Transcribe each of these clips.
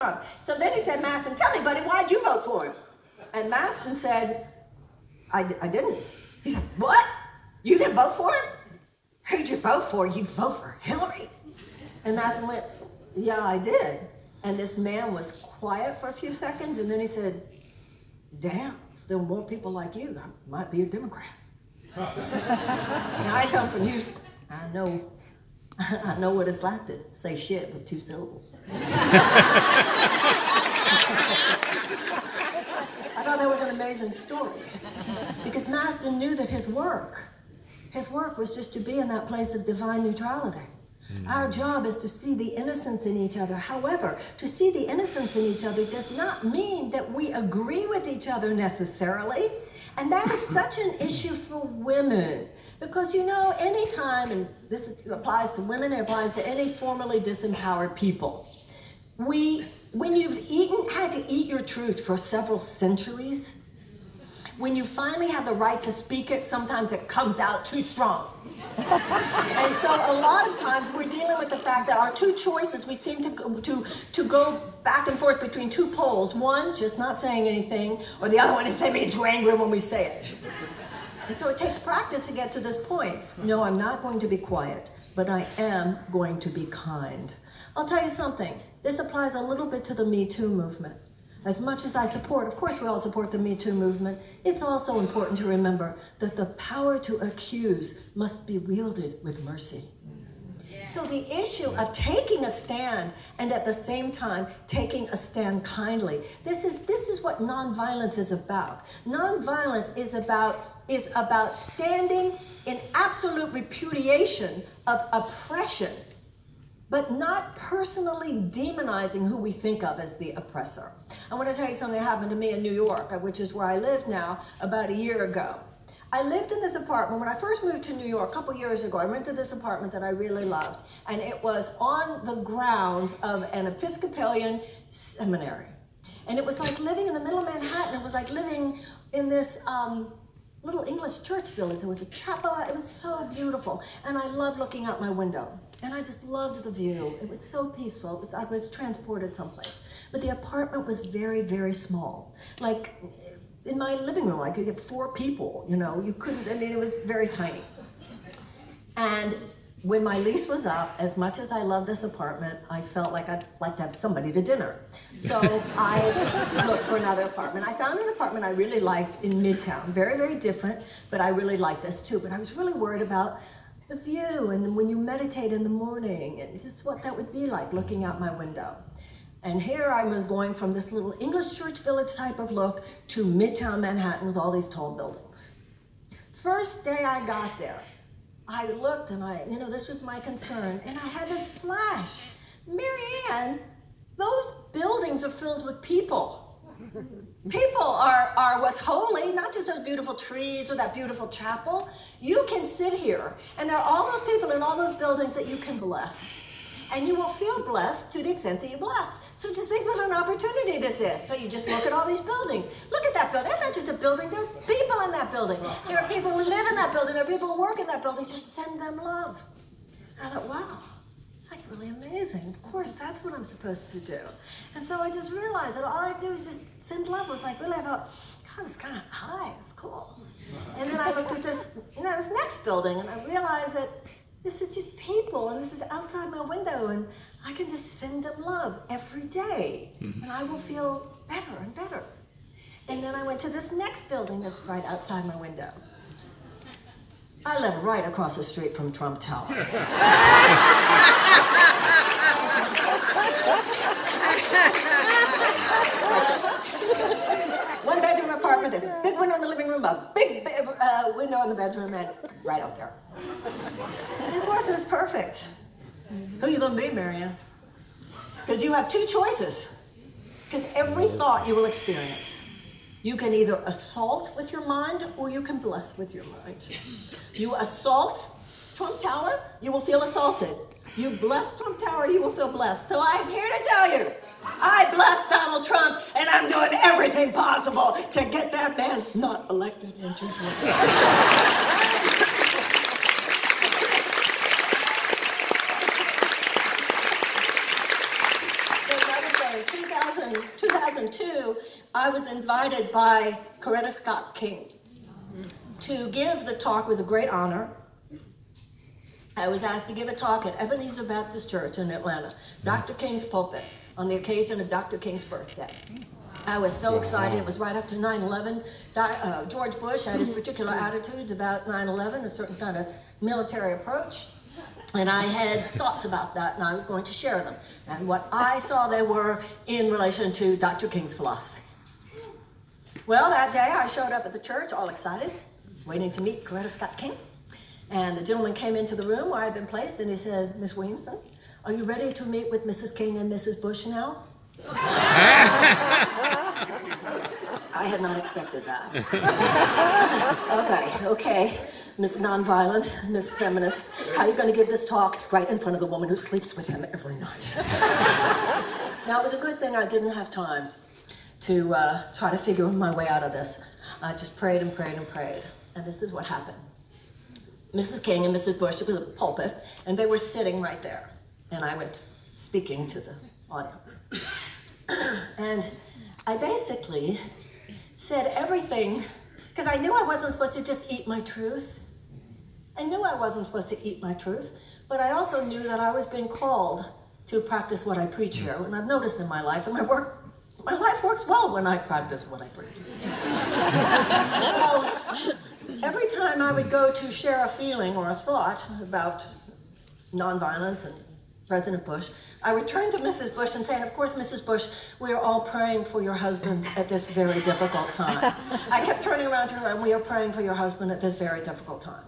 Trump. So then he said, Mastin, tell me, buddy, why'd you vote for him? And Mastin said, I didn't. He said, what? You didn't vote for him? Who'd you vote for? You vote for Hillary? And Mastin went, yeah, I did. And this man was quiet for a few seconds, and then he said, damn, if there were more people like you, I might be a Democrat. Now, I come from Houston. I know what it's like to say shit with 2 syllables. I thought that was an amazing story, because Mastin knew that his work was just to be in that place of divine neutrality. Our job is to see the innocence in each other. However, to see the innocence in each other does not mean that we agree with each other necessarily. And that is such an issue for women. Because, you know, anytime, and this applies to women, it applies to any formerly disempowered people. When you've had to eat your truth for several centuries, when you finally have the right to speak it, sometimes it comes out too strong. And so a lot of times we're dealing with the fact that our 2 choices, we seem to go back and forth between 2 poles. One, just not saying anything, or the other one is being too angry when we say it. And so it takes practice to get to this point. No, I'm not going to be quiet, but I am going to be kind. I'll tell you something. This applies a little bit to the Me Too movement. As much as I support, of course we all support the Me Too movement, it's also important to remember that the power to accuse must be wielded with mercy. So the issue of taking a stand and at the same time taking a stand kindly, this is what nonviolence is about. Nonviolence is about standing in absolute repudiation of oppression, but not personally demonizing who we think of as the oppressor. I want to tell you something that happened to me in New York, which is where I live now, about a year ago. I lived in this apartment. When I first moved to New York a couple years ago, I rented this apartment that I really loved, and it was on the grounds of an Episcopalian seminary. And it was like living in the middle of Manhattan. It was like living in this little English church village. It was a chapel. It was so beautiful. And I loved looking out my window. And I just loved the view. It was so peaceful. I was transported someplace. But the apartment was very, very small. Like in my living room, I could get 4 people, you know. You couldn't, I mean, it was very tiny. And when my lease was up, as much as I loved this apartment, I felt like I'd like to have somebody to dinner. So I looked for another apartment. I found an apartment I really liked in Midtown. Very, very different, but I really liked this too. But I was really worried about the view and when you meditate in the morning and just what that would be like looking out my window. And here I was going from this little English church village type of look to Midtown Manhattan with all these tall buildings. First day I got there, I looked and this was my concern, and I had this flash. Marianne, those buildings are filled with people. People are what's holy, not just those beautiful trees or that beautiful chapel. You can sit here, and there are all those people in all those buildings that you can bless. And you will feel blessed to the extent that you bless. So just think what an opportunity this is. So you just look at all these buildings. Look at that building. That's not just a building. There are people in that building. There are people who live in that building. There are people who work in that building. Just send them love. I thought, wow, it's like really amazing. Of course, that's what I'm supposed to do. And so I just realized that all I do is just send love. It was like, really, I thought, God, it's kind of high. It's cool. And then I looked at this next building, and I realized that this is just people, and this is outside my window, and I can just send them love every day, and I will feel better and better. And then I went to this next building that's right outside my window. I live right across the street from Trump Tower. 1-bedroom apartment, there's a big window in the living room, a big window in the bedroom, and right out there. And of course, it was perfect. Who are you going to be, Marianne? Because you have 2 choices. Because every thought you will experience, you can either assault with your mind or you can bless with your mind. You assault Trump Tower, you will feel assaulted. You bless Trump Tower, you will feel blessed. So I'm here to tell you, I bless Donald Trump, and I'm doing everything possible to get that man not elected into So I would say, 2002, I was invited by Coretta Scott King to give the talk. It was a great honor. I was asked to give a talk at Ebenezer Baptist Church in Atlanta, Dr. King's pulpit, on the occasion of Dr. King's birthday. I was so excited. It was right after 9/11. George Bush had his particular attitudes about 9/11, a certain kind of military approach. And I had thoughts about that, and I was going to share them. And what I saw, they were in relation to Dr. King's philosophy. Well, that day I showed up at the church all excited, waiting to meet Coretta Scott King. And the gentleman came into the room where I had been placed, and he said, "Miss Williamson, are you ready to meet with Mrs. King and Mrs. Bush now?" I had not expected that. Okay, Miss Nonviolent, Miss Feminist, how are you going to give this talk right in front of the woman who sleeps with him every night? Now, it was a good thing I didn't have time to try to figure my way out of this. I just prayed and prayed and prayed, and this is what happened. Mrs. King and Mrs. Bush, it was a pulpit, and they were sitting right there, and I went speaking to the audience. And I basically said everything, because I knew I wasn't supposed to just eat my truth. I knew I wasn't supposed to eat my truth, but I also knew that I was being called to practice what I preach here. And I've noticed in my life that my life works well when I practice what I preach. So, every time I would go to share a feeling or a thought about nonviolence and President Bush, I would turn to Mrs. Bush and say, and of course, Mrs. Bush, we are all praying for your husband at this very difficult time. I kept turning around to her, and we are praying for your husband at this very difficult time.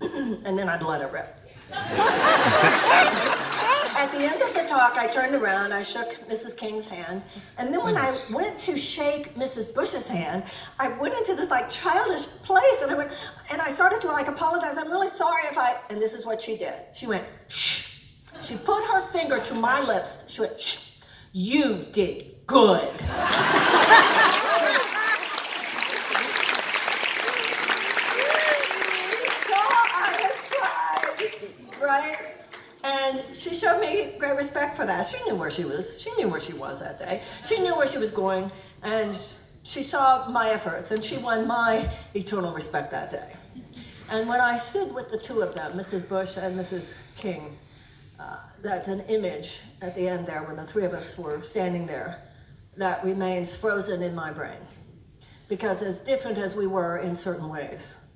And then I'd let it rip. At the end of the talk, I turned around, I shook Mrs. King's hand, and then when I went to shake Mrs. Bush's hand, I went into this like childish place, and I started to like apologize. I'm really sorry if and this is what she did. She went, shh. She put her finger to my lips. She went, shh. You did good. Right? And she showed me great respect for that. She knew where she was. She knew where she was that day. She knew where she was going, and she saw my efforts, and she won my eternal respect that day. And when I stood with the two of them, Mrs. Bush and Mrs. King, that's an image at the end there when the three of us were standing there that remains frozen in my brain. Because as different as we were in certain ways,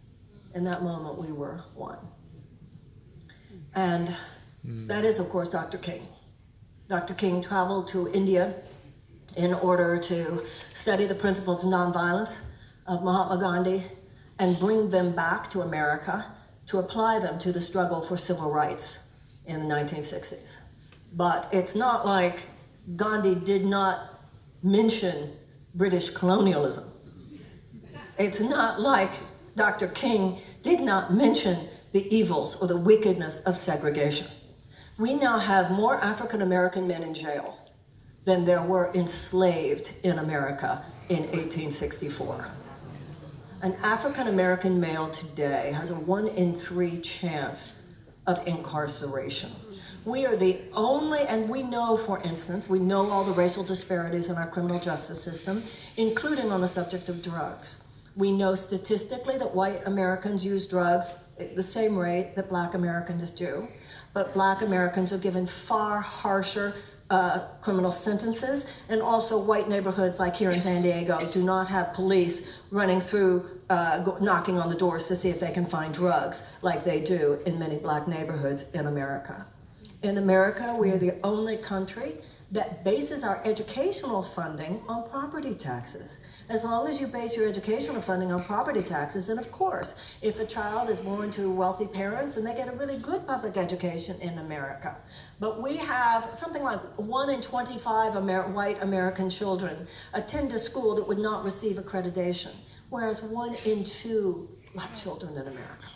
in that moment we were one. And that is, of course, Dr. King. Dr. King traveled to India in order to study the principles of nonviolence of Mahatma Gandhi and bring them back to America to apply them to the struggle for civil rights in the 1960s. But it's not like Gandhi did not mention British colonialism. It's not like Dr. King did not mention the evils or the wickedness of segregation. We now have more African American men in jail than there were enslaved in America in 1864. An African American male today has a 1 in 3 chance of incarceration. We are the only, and we know, for instance, we know all the racial disparities in our criminal justice system, including on the subject of drugs. We know statistically that white Americans use drugs at the same rate that black Americans do, but black Americans are given far harsher criminal sentences, and also white neighborhoods like here in San Diego do not have police running through, knocking on the doors to see if they can find drugs like they do in many black neighborhoods in America. In America, we are the only country that bases our educational funding on property taxes. As long as you base your educational funding on property taxes, then of course, if a child is born to wealthy parents, then they get a really good public education in America. But we have something like 1 in 25 white American children attend a school that would not receive accreditation, whereas 1 in 2 black children in America.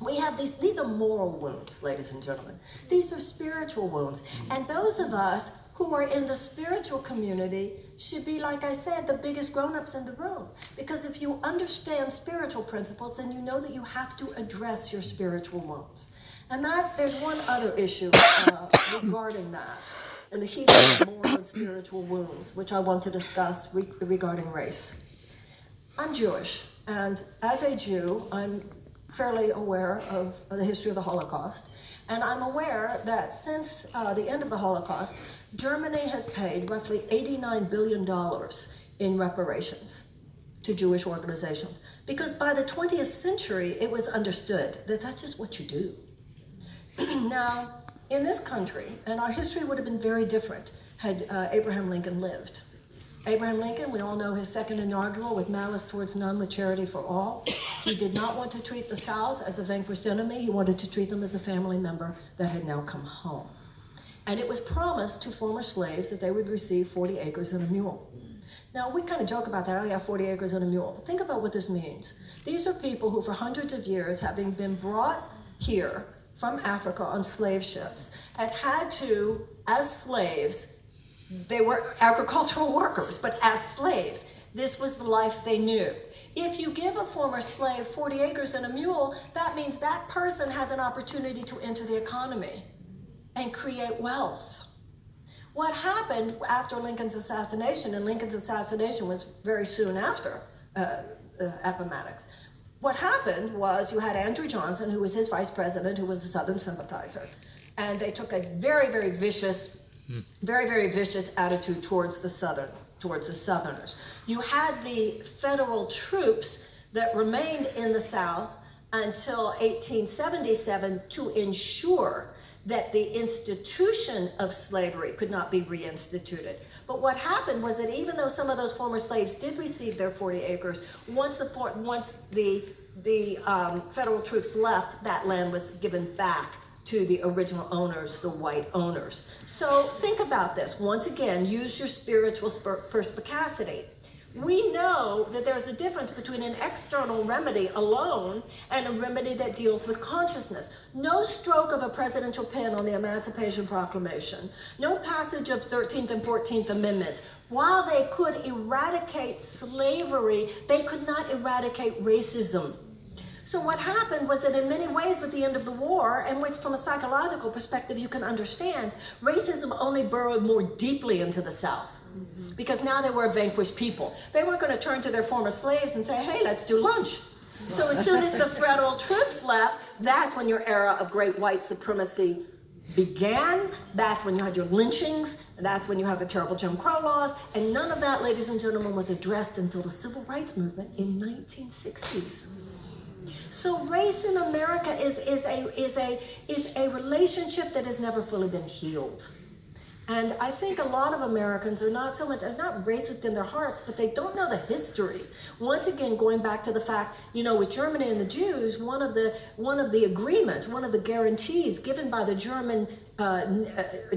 We have these are moral wounds, ladies and gentlemen. These are spiritual wounds. And those of us who are in the spiritual community should be, like I said, the biggest grown-ups in the room. Because if you understand spiritual principles, then you know that you have to address your spiritual wounds. And there's one other issue regarding that. in the heat of moral and spiritual wounds, which I want to discuss regarding race. I'm Jewish, and as a Jew, I'm fairly aware of the history of the Holocaust, and I'm aware that since the end of the Holocaust, Germany has paid roughly $89 billion in reparations to Jewish organizations, because by the 20th century, it was understood that that's just what you do. Now, in this country, and our history would have been very different had Abraham Lincoln lived. Abraham Lincoln, we all know his second inaugural, with malice towards none, with charity for all. He did not want to treat the South as a vanquished enemy. He wanted to treat them as a family member that had now come home. And it was promised to former slaves that they would receive 40 acres and a mule. Now, we kind of joke about that, oh yeah, 40 acres and a mule. Think about what this means. These are people who for hundreds of years, having been brought here from Africa on slave ships, had to, as slaves, they were agricultural workers, but as slaves, this was the life they knew. If you give a former slave 40 acres and a mule, that means that person has an opportunity to enter the economy and create wealth. What happened after Lincoln's assassination, and Lincoln's assassination was very soon after Appomattox, what happened was you had Andrew Johnson, who was his vice president, who was a Southern sympathizer, and they took a very, very vicious attitude towards the Southerners. You had the federal troops that remained in the South until 1877 to ensure that the institution of slavery could not be reinstituted. But what happened was that even though some of those former slaves did receive their 40 acres, once the federal troops left, that land was given back to the original owners, the white owners. So think about this. Once again, use your spiritual perspicacity. We know that there's a difference between an external remedy alone and a remedy that deals with consciousness. No stroke of a presidential pen on the Emancipation Proclamation, no passage of 13th and 14th Amendments. While they could eradicate slavery, they could not eradicate racism. So what happened was that in many ways with the end of the war, and which from a psychological perspective you can understand, racism only burrowed more deeply into the South. Because now they were a vanquished people. They weren't going to turn to their former slaves and say, hey, let's do lunch. So as soon as the federal troops left, that's when your era of great white supremacy began. That's when you had your lynchings. That's when you have the terrible Jim Crow laws. And none of that, ladies and gentlemen, was addressed until the Civil Rights Movement in 1960s. So race in America is a relationship that has never fully been healed. And I think a lot of Americans are not racist in their hearts, but they don't know the history. Once again, going back to the fact, with Germany and the Jews, one of the agreements, one of the guarantees given by the German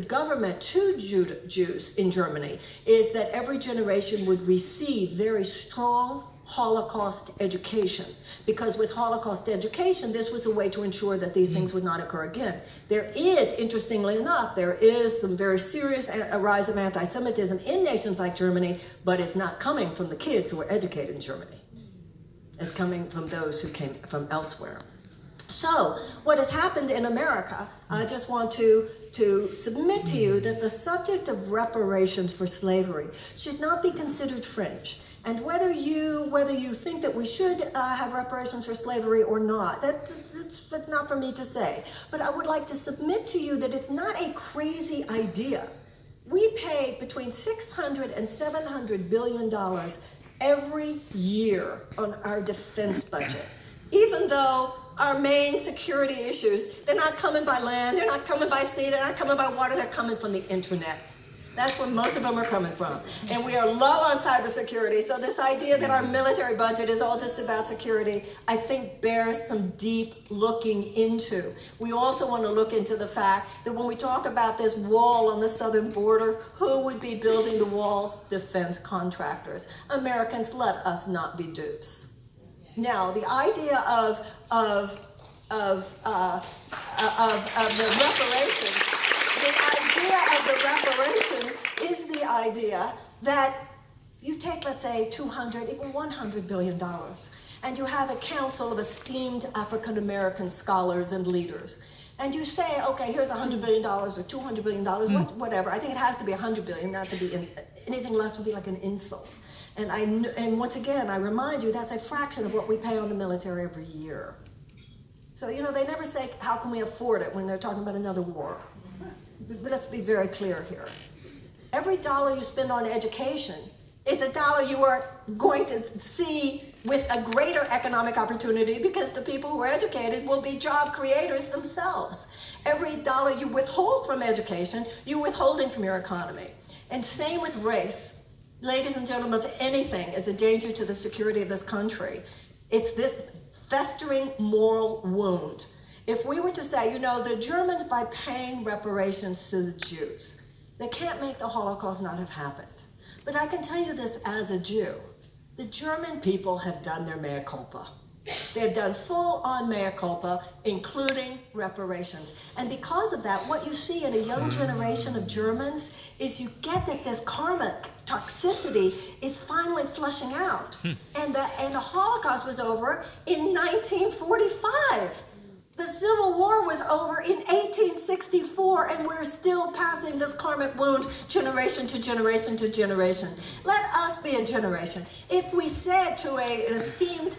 government to Jews in Germany is that every generation would receive very strong Holocaust education, because with Holocaust education, this was a way to ensure that these things would not occur again. There is, interestingly enough, some very serious rise of anti-Semitism in nations like Germany, but it's not coming from the kids who are educated in Germany. It's coming from those who came from elsewhere. So, what has happened in America, I just want to submit to you that the subject of reparations for slavery should not be considered fringe. And whether you think that we should have reparations for slavery or not, that's not for me to say. But I would like to submit to you that it's not a crazy idea. We pay between $600 and $700 billion every year on our defense budget, even though our main security issues, they're not coming by land, they're not coming by sea, they're not coming by water, they're coming from the internet. That's where most of them are coming from. And we are low on cybersecurity. So this idea that our military budget is all just about security, I think bears some deep looking into. We also want to look into the fact that when we talk about this wall on the southern border, who would be building the wall? Defense contractors. Americans, let us not be dupes. Now, the idea of the reparations, is the idea that you take, let's say, $200, even $100 billion, and you have a council of esteemed African American scholars and leaders, and you say, okay, here's $100 billion or $200 billion, whatever. I think it has to be $100 billion, not to be anything less would be like an insult. And once again, I remind you, that's a fraction of what we pay on the military every year. So, you know, they never say, how can we afford it when they're talking about another war? But let's be very clear here. Every dollar you spend on education is a dollar you are going to see with a greater economic opportunity, because the people who are educated will be job creators themselves. Every dollar you withhold from education, you're withholding from your economy. And same with race. Ladies and gentlemen, if anything is a danger to the security of this country, it's this festering moral wound. If we were to say, you know, the Germans, by paying reparations to the Jews, they can't make the Holocaust not have happened. But I can tell you this as a Jew. The German people have done their mea culpa. They've done full-on mea culpa, including reparations. And because of that, what you see in a young generation of Germans is you get that this karmic toxicity is finally flushing out. And the Holocaust was over in 1945. The Civil War was over in 1864, and we're still passing this karmic wound generation to generation to generation. Let us be a generation. If we said to an esteemed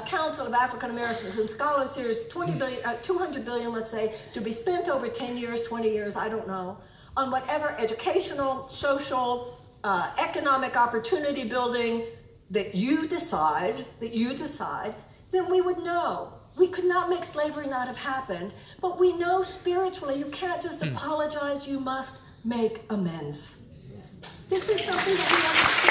Council of African Americans and Scholars, here's 200 billion, let's say, to be spent over 10 years, 20 years, I don't know, on whatever educational, social, economic opportunity building that you decide, then we would know. We could not make slavery not have happened, but we know spiritually you can't just apologize, you must make amends. This is something that we understand.